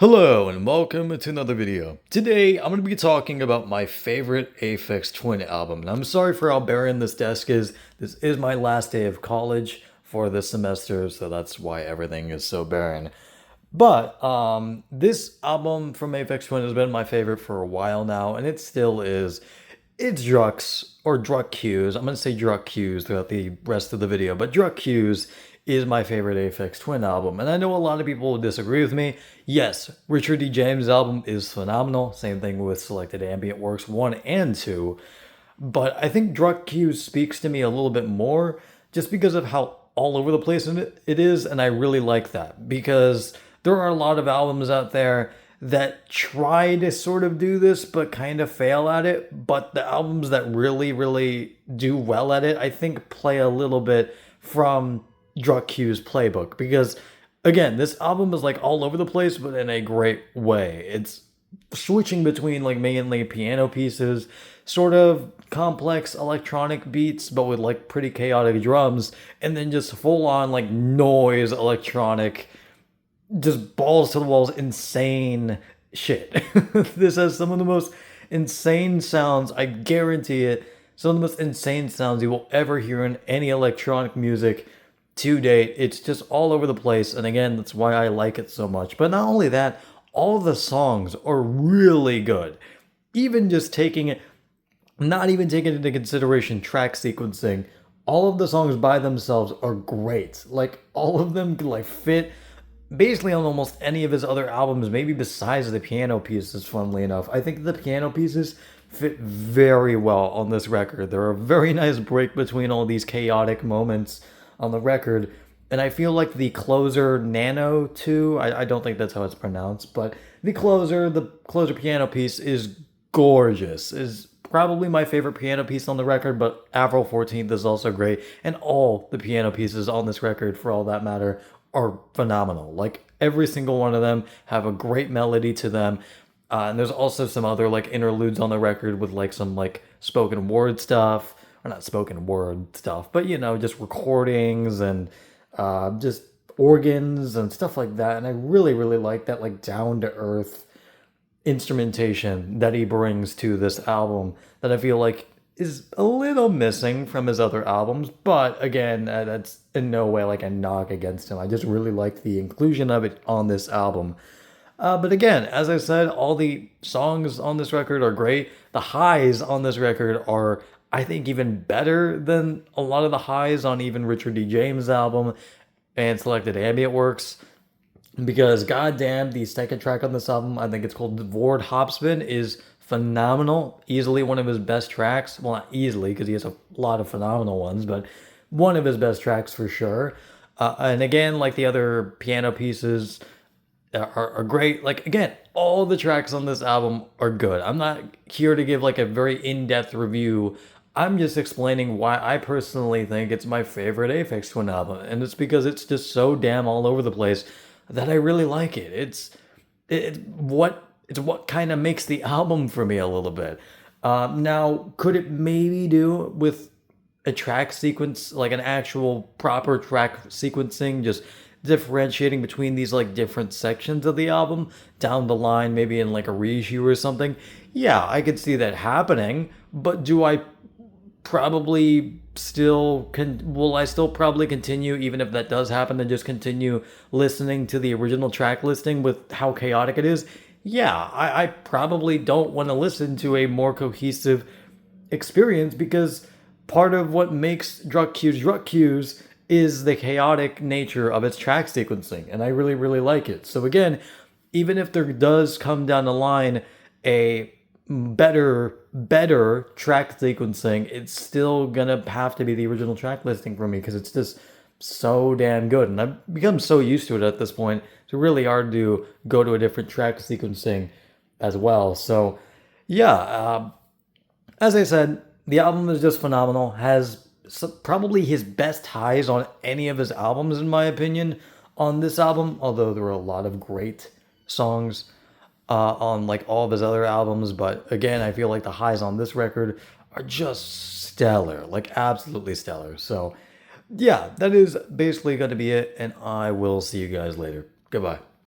Hello and welcome to another video. Today I'm going to be talking about my favorite Aphex Twin album. And I'm sorry for how barren this desk is. This is my last day of college for this semester, so that's why everything is so barren. But this album from Aphex Twin has been my favorite for a while now, and it still is. It's Drux, or Druk Q's. I'm going to say Druk Q's throughout the rest of the video, but Druk Q's is my favorite Aphex Twin album. And I know a lot of people will disagree with me. Yes, Richard D. James' album is phenomenal. Same thing with Selected Ambient Works 1 and 2. But I think Druk Q's speaks to me a little bit more just because of how all over the place it is, and I really like that. Because there are a lot of albums out there that try to sort of do this but kind of fail at it. But the albums that really do well at it, I think play a little bit from Druk Q's playbook. Because again, this album is like all over the place, but in a great way. It's switching between like mainly piano pieces, sort of complex electronic beats, but with like pretty chaotic drums, and then just full on like noise electronic, just balls to the walls, insane shit. This has some of the most insane sounds, I guarantee it, some of the most insane sounds you will ever hear in any electronic music to date. It's just all over the place, and again, that's why I like it so much. But not only that, all the songs are really good. Even just taking it, not even taking into consideration track sequencing, all of the songs by themselves are great. Like, all of them like fit basically on almost any of his other albums, maybe besides the piano pieces, funnily enough. I think the piano pieces fit very well on this record. They're a very nice break between all these chaotic moments on the record. And I feel like the closer Nano 2, I don't think that's how it's pronounced, but the closer piano piece is gorgeous. Is probably my favorite piano piece on the record, but April 14th is also great. And all the piano pieces on this record, for all that matter, are phenomenal. Like, every single one of them have a great melody to them. And there's also some other like interludes on the record with like some like spoken word stuff, or not spoken word stuff, but you know, just recordings and just organs and stuff like that. And I really like that like down to earth instrumentation that he brings to this album that I feel like is a little missing from his other albums. But again, that's in no way like a knock against him. I just really like the inclusion of it on this album. But again, as I said, all the songs on this record are great. The highs on this record are, I think, even better than a lot of the highs on even Richard D. James' album and Selected Ambient Works. Because goddamn, the second track on this album, I think it's called Vord Hopspin, is phenomenal. Easily one of his best tracks. Well, not easily, because he has a lot of phenomenal ones, but one of his best tracks for sure. And again, like the other piano pieces are great. Like, again, all the tracks on this album are good. I'm not here to give like a very in-depth review. I'm just explaining why I personally think it's my favorite Aphex Twin album. And it's because it's just so damn all over the place that I really like it. It's what kind of makes the album for me a little bit. Now, could it maybe do with a track sequence, like an actual proper track sequencing, just differentiating between these like different sections of the album down the line, maybe in like a reissue or something? Yeah, I could see that happening. But do I probably will I still probably continue, even if that does happen, to just continue listening to the original track listing with how chaotic it is? Yeah, I probably don't want to listen to a more cohesive experience, because part of what makes Druk Q's is the chaotic nature of its track sequencing, and I really like it. So again, even if there does come down the line a better track sequencing, it's still gonna have to be the original track listing for me, because it's just so damn good, and I've become so used to it at this point. It's really hard to go to a different track sequencing as well. So yeah, as I said, the album is just phenomenal. Has probably his best highs on any of his albums, in my opinion, on this album, although there were a lot of great songs on like all of his other albums. But again, I feel like the highs on this record are just stellar, like absolutely stellar. So yeah, that is basically going to be it, and I will see you guys later. Goodbye.